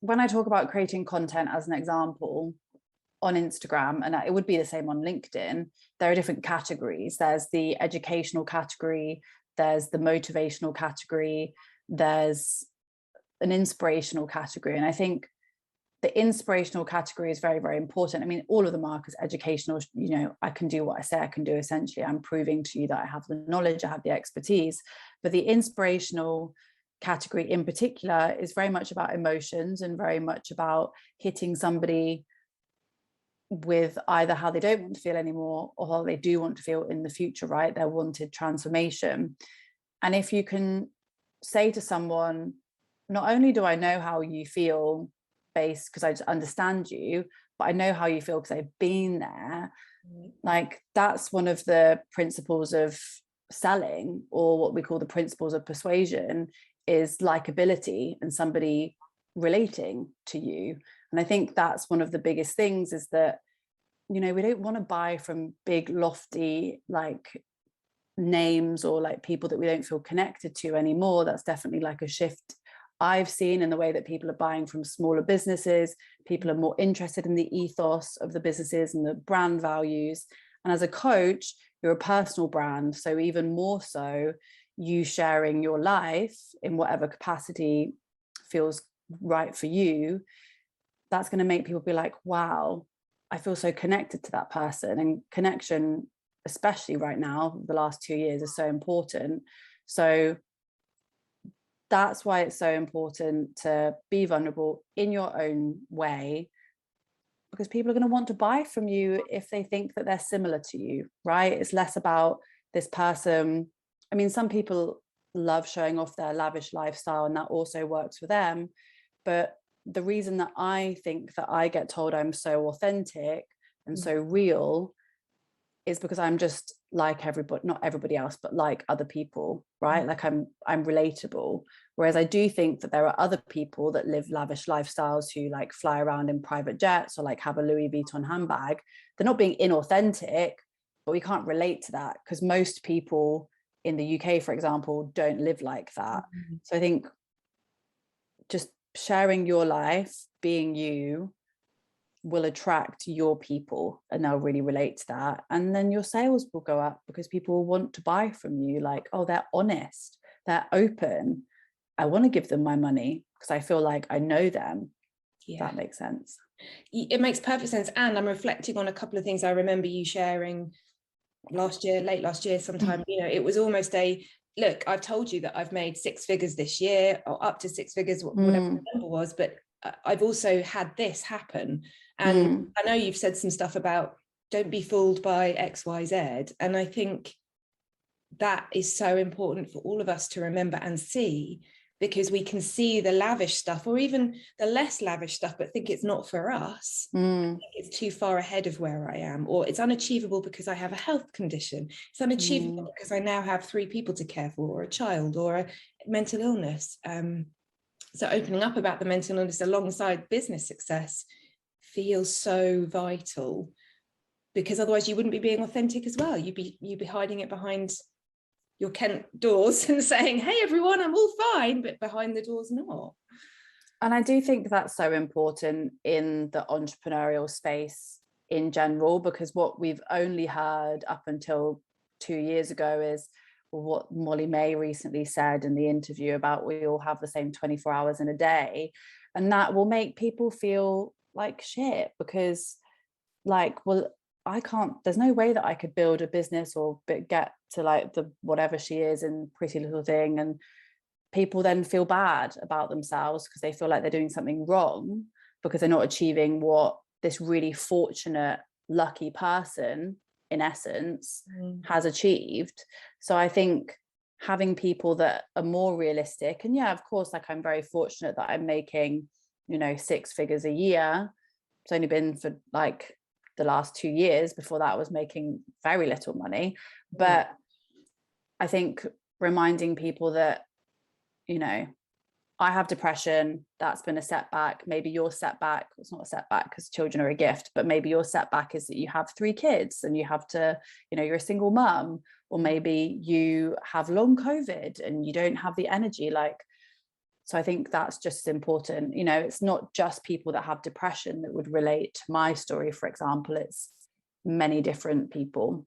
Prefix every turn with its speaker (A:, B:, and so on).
A: when I talk about creating content as an example on Instagram, and it would be the same on LinkedIn, there are different categories. There's the educational category, there's the motivational category, there's an inspirational category. And I think the inspirational category is very, very important. I mean, all of the markers, educational, I can do what I say I can do. Essentially, I'm proving to you that I have the knowledge, I have the expertise. But the inspirational category in particular is very much about emotions and very much about hitting somebody with either how they don't want to feel anymore or how they do want to feel in the future, right? Their wanted transformation. And if you can say to someone, not only do I know how you feel based because I just understand you, but I know how you feel because I've been there. Like, that's one of the principles of selling, or what we call the principles of persuasion, is likability and somebody relating to you. And I think that's one of the biggest things, is that, we don't want to buy from big, lofty, like, names or like people that we don't feel connected to anymore. That's definitely like a shift I've seen in the way that people are buying from smaller businesses. People are more interested in the ethos of the businesses and the brand values. And as a coach, you're a personal brand. So even more so, you sharing your life in whatever capacity feels right for you, that's going to make people be like, wow, I feel so connected to that person. And connection, especially right now, the last 2 years, is so important. So that's why it's so important to be vulnerable in your own way, because people are going to want to buy from you if they think that they're similar to you, right? It's less about this person. I mean, some people love showing off their lavish lifestyle, and that also works for them. But the reason that I think that I get told I'm so authentic and so real is because I'm just like everybody, not everybody else, but like other people, right? Like I'm relatable. Whereas I do think that there are other people that live lavish lifestyles, who like fly around in private jets or like have a Louis Vuitton handbag. They're not being inauthentic, but we can't relate to that because most people in the UK, for example, don't live like that. So I think just sharing your life, being you, will attract your people, and they'll really relate to that. And then your sales will go up because people will want to buy from you. Like, oh, they're honest, they're open, I want to give them my money because I feel like I know them. Yeah. That makes sense.
B: It makes perfect sense. And I'm reflecting on a couple of things I remember you sharing late last year sometime. It was almost a, look, I've told you that I've made 6 figures this year, or up to 6 figures, whatever the number was, but I've also had this happen. And I know you've said some stuff about don't be fooled by X, Y, Z. And I think that is so important for all of us to remember and see, because we can see the lavish stuff or even the less lavish stuff, but think it's not for us. It's too far ahead of where I am, or it's unachievable because I have a health condition. It's unachievable because I now have 3 people to care for, or a child, or a mental illness. So opening up about the mental illness alongside business success feels so vital, because otherwise you wouldn't be being authentic as well. You'd be hiding it behind your Kent doors and saying, hey, everyone, I'm all fine, but behind the doors, not.
A: And I do think that's so important in the entrepreneurial space in general, because what we've only heard up until 2 years ago is what Molly May recently said in the interview about we all have the same 24 hours in a day. And that will make people feel like shit, because like, well, I can't, there's no way that I could build a business or get to like the whatever she is in Pretty Little Thing. And people then feel bad about themselves because they feel like they're doing something wrong because they're not achieving what this really fortunate, lucky person, in essence, has achieved. So I think having people that are more realistic, and yeah, of course, like I'm very fortunate that I'm making, 6 figures a year. It's only been for like the last 2 years. Before that I was making very little money. But I think reminding people that, I have depression, that's been a setback. Maybe your setback, it's not a setback because children are a gift, but maybe your setback is that you have 3 kids and you have to, you're a single mum, or maybe you have long COVID and you don't have the energy. Like, So I think that's just as important. You know, it's not just people that have depression that would relate to my story, for example, it's many different people.